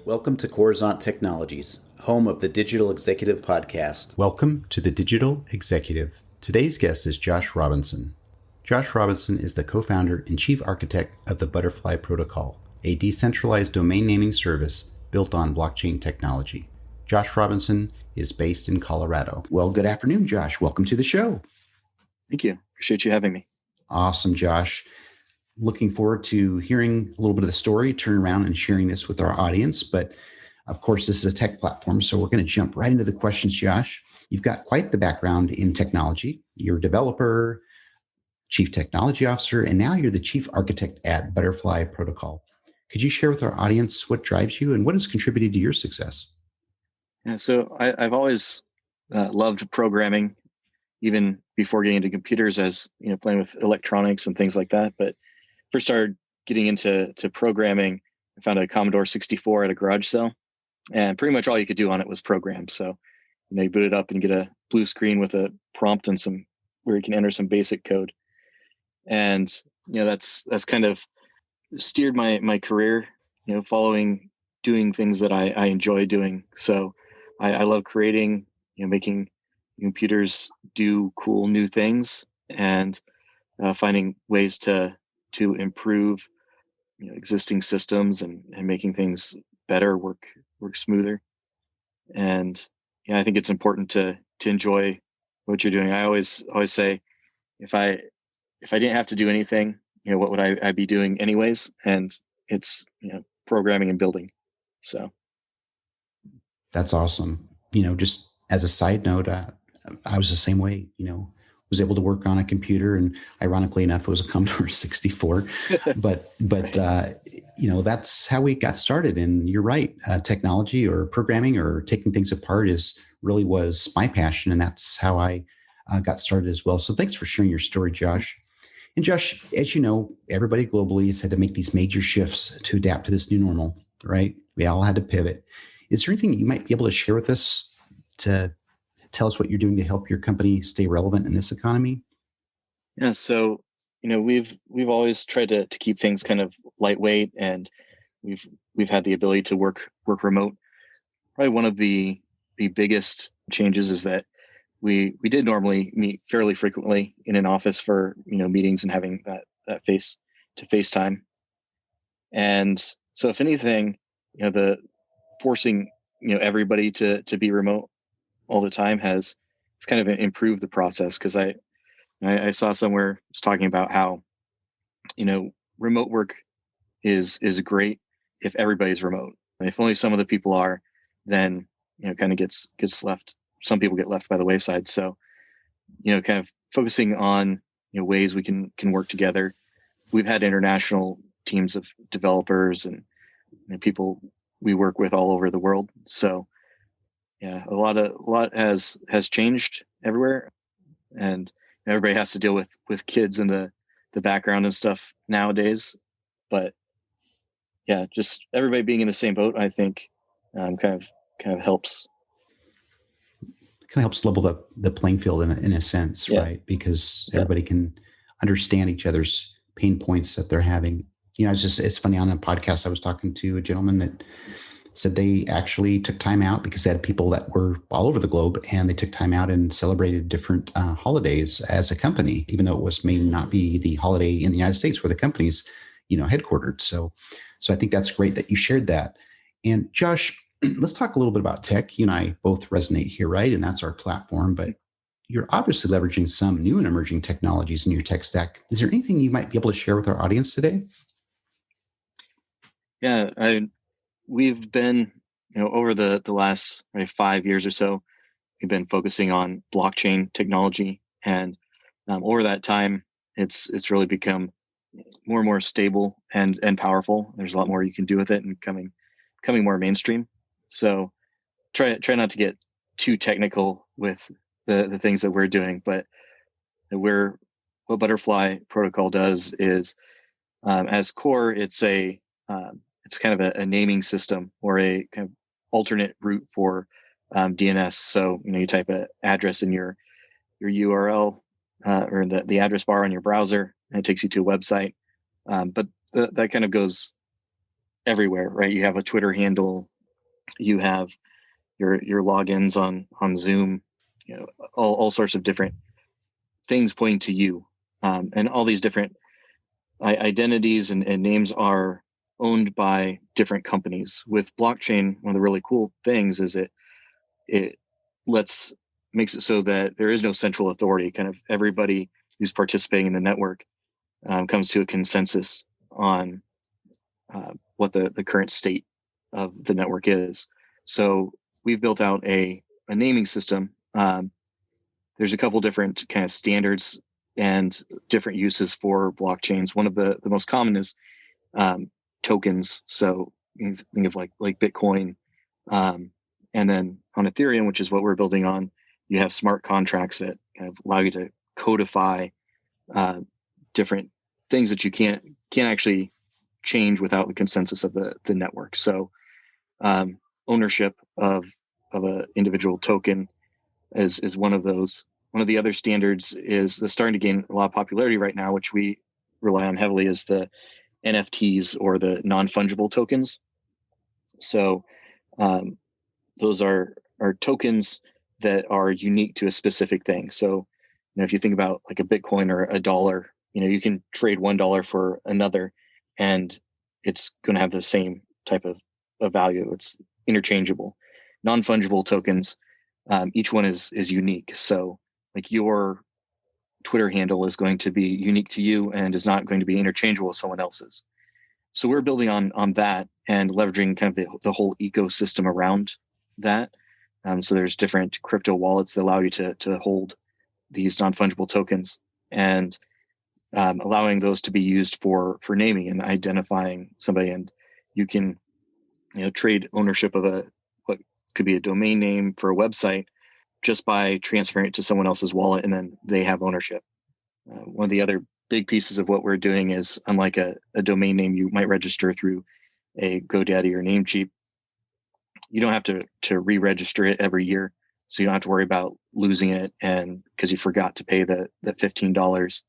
Welcome to Coruzant Technologies, home of the Digital Executive Podcast. Welcome to the Digital Executive. Today's guest is Josh Robinson. Josh Robinson is the co-founder and chief architect of the Butterfly Protocol, a decentralized domain naming service built on blockchain technology. Josh Robinson is based in Colorado. Well, good afternoon, Josh. Welcome to the show. Thank you. Appreciate you having me. Awesome, Josh. Looking forward to hearing a little bit of the story, turn around and sharing this with our audience. But of course, this is a tech platform, so we're going to jump right into the questions, Josh. You've got quite the background in technology. You're a developer, chief technology officer, and now you're the chief architect at Butterfly Protocol. Could you share with our audience what drives you and what has contributed to your success? Yeah, so I've always loved programming, even before getting into computers, as playing with electronics and things like that. But first started getting into programming. I found a Commodore 64 at a garage sale, and pretty much all you could do on it was program. So you boot it up and get a blue screen with a prompt and some where you can enter some basic code. And that's kind of steered my career, following doing things that I enjoy doing. So I love creating, making computers do cool new things, and finding ways to improve existing systems and making things better, work smoother. And I think it's important to enjoy what you're doing. I always say, if I didn't have to do anything, what would I be doing anyways? And it's programming and building. So that's awesome. Just as a side note, I was the same way. Was able to work on a computer, and ironically enough, it was a Commodore 64. but that's how we got started. And you're right, technology or programming or taking things apart really was my passion, and that's how I got started as well. So thanks for sharing your story, Josh. And Josh, as you know, everybody globally has had to make these major shifts to adapt to this new normal, right? We all had to pivot. Is there anything you might be able to share with us to tell us what you're doing to help your company stay relevant in this economy? Yeah, so we've always tried to keep things kind of lightweight, and we've had the ability to work remote. Probably one of the biggest changes is that we did normally meet fairly frequently in an office for meetings and having that face to face time. And so if anything, the forcing everybody to be remote all the time has kind of improved the process, because I saw somewhere was talking about how remote work is great if everybody's remote. If only some of the people are, then kind of gets left. Some people get left by the wayside. So kind of focusing on ways we can work together. We've had international teams of developers and people we work with all over the world. So yeah, a lot has changed everywhere, and everybody has to deal with kids in the background and stuff nowadays. But yeah, just everybody being in the same boat, I think, kind of helps. Kind of helps level the playing field in a sense, yeah. Right? Because everybody can understand each other's pain points that they're having. It's funny, on a podcast I was talking to a gentleman that said they actually took time out because they had people that were all over the globe, and they took time out and celebrated different holidays as a company, even though it may not be the holiday in the United States where the company's, headquartered. So I think that's great that you shared that. And Josh, let's talk a little bit about tech. You and I both resonate here, right? And that's our platform, but you're obviously leveraging some new and emerging technologies in your tech stack. Is there anything you might be able to share with our audience today? Yeah, we've been, over the last 5 years or so, we've been focusing on blockchain technology, and over that time, it's really become more and more stable and powerful. There's a lot more you can do with it, and coming more mainstream. So try not to get too technical with the things that we're doing, but what Butterfly Protocol does is, as core, it's kind of a naming system, or a kind of alternate route for DNS. So you type an address in your URL or the address bar on your browser, and it takes you to a website. But that kind of goes everywhere, right? You have a Twitter handle, You have your logins on Zoom, all sorts of different things pointing to you, and all these different identities and names are owned by different companies. With blockchain, one of the really cool things is it makes it so that there is no central authority. Kind of everybody who's participating in the network comes to a consensus on what the current state of the network is. So we've built out a naming system. There's a couple different kind of standards and different uses for blockchains. One of the most common is tokens. So you think of like Bitcoin. And then on Ethereum, which is what we're building on, you have smart contracts that kind of allow you to codify different things that you can't actually change without the consensus of the network. So ownership of an individual token is one of those. One of the other standards is that's starting to gain a lot of popularity right now, which we rely on heavily, is the NFTs, or the non-fungible tokens. So those are tokens that are unique to a specific thing. So if you think about like a Bitcoin or a dollar, you can trade $1 for another, and it's going to have the same type of value. It's interchangeable. Non-fungible tokens, each one is unique. So like your Twitter handle is going to be unique to you and is not going to be interchangeable with someone else's. So we're building on that and leveraging kind of the whole ecosystem around that. So there's different crypto wallets that allow you to hold these non-fungible tokens, and allowing those to be used for naming and identifying somebody. And you can trade ownership of what could be a domain name for a website just by transferring it to someone else's wallet, and then they have ownership. One of the other big pieces of what we're doing is, unlike a domain name you might register through a GoDaddy or Namecheap, you don't have to re-register it every year. So you don't have to worry about losing it, and because you forgot to pay the $15.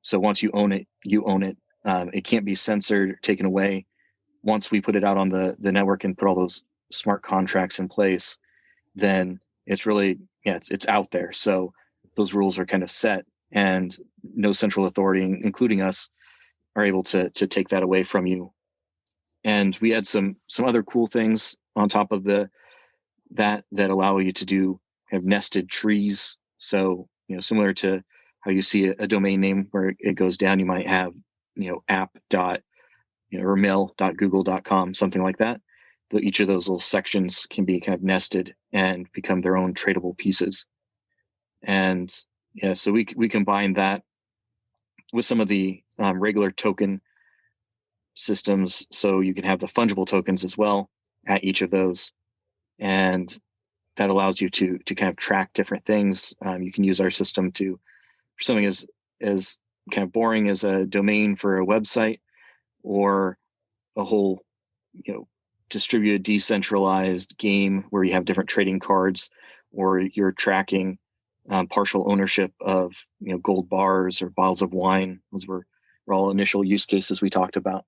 So once you own it, you own it. It can't be censored or taken away. Once we put it out on the network and put all those smart contracts in place, then it's really, it's out there. So those rules are kind of set, and no central authority, including us, are able to take that away from you. And we had some other cool things on top of that allow you to do kind of nested trees. So similar to how you see a domain name where it goes down, you might have app dot or mail.google.com, something like that. Each of those little sections can be kind of nested and become their own tradable pieces. And so we combine that with some of the regular token systems, so you can have the fungible tokens as well at each of those, and that allows you to kind of track different things. You can use our system for something as kind of boring as a domain for a website, or a whole distributed decentralized game where you have different trading cards, or you're tracking partial ownership of gold bars or bottles of wine. Those were all initial use cases we talked about.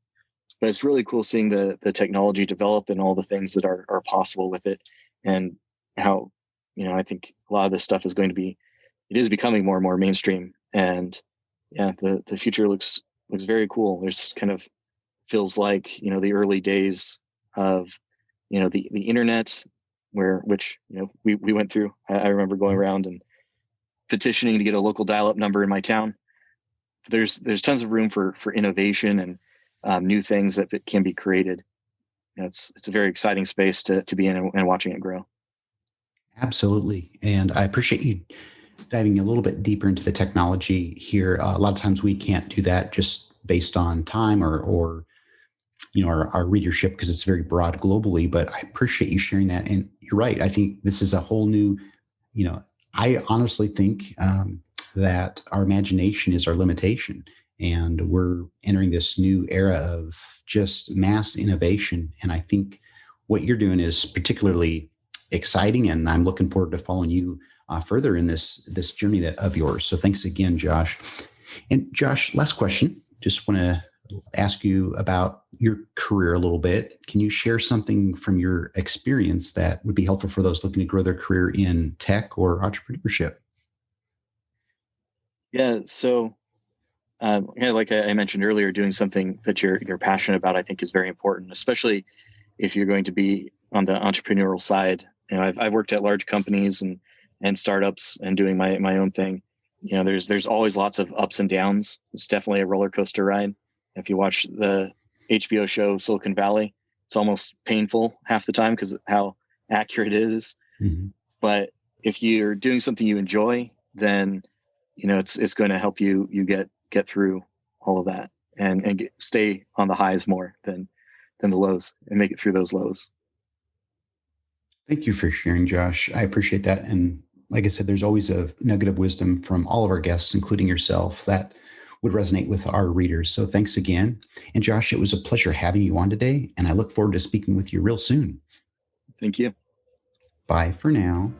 But it's really cool seeing the technology develop and all the things that are possible with it, and how I think a lot of this stuff it is becoming more and more mainstream. And the future looks very cool. There's kind of feels like the early days of the internet, which we went through. I remember going around and petitioning to get a local dial-up number in my town. There's tons of room for innovation and new things that can be created. It's a very exciting space to be in and watching it grow. Absolutely. And I appreciate you diving a little bit deeper into the technology here. A lot of times we can't do that just based on time or our readership, because it's very broad globally, but I appreciate you sharing that. And you're right. I think this is a whole new, I honestly think that our imagination is our limitation, and we're entering this new era of just mass innovation. And I think what you're doing is particularly exciting, and I'm looking forward to following you further in this journey of yours. So thanks again, Josh. And Josh, last question. Just want to ask you about your career a little bit. Can you share something from your experience that would be helpful for those looking to grow their career in tech or entrepreneurship? Yeah. So, like I mentioned earlier, doing something that you're passionate about, I think, is very important, especially if you're going to be on the entrepreneurial side. I've worked at large companies and startups and doing my own thing. There's always lots of ups and downs. It's definitely a roller coaster ride. If you watch the HBO show Silicon Valley, it's almost painful half the time because of how accurate it is. Mm-hmm. But if you're doing something you enjoy, then it's going to help you get through all of that and stay on the highs more than the lows and make it through those lows. Thank you for sharing, Josh. I appreciate that. And like I said, there's always a nugget of wisdom from all of our guests, including yourself, that would resonate with our readers. So thanks again. And Josh, it was a pleasure having you on today, and I look forward to speaking with you real soon. Thank you. Bye for now.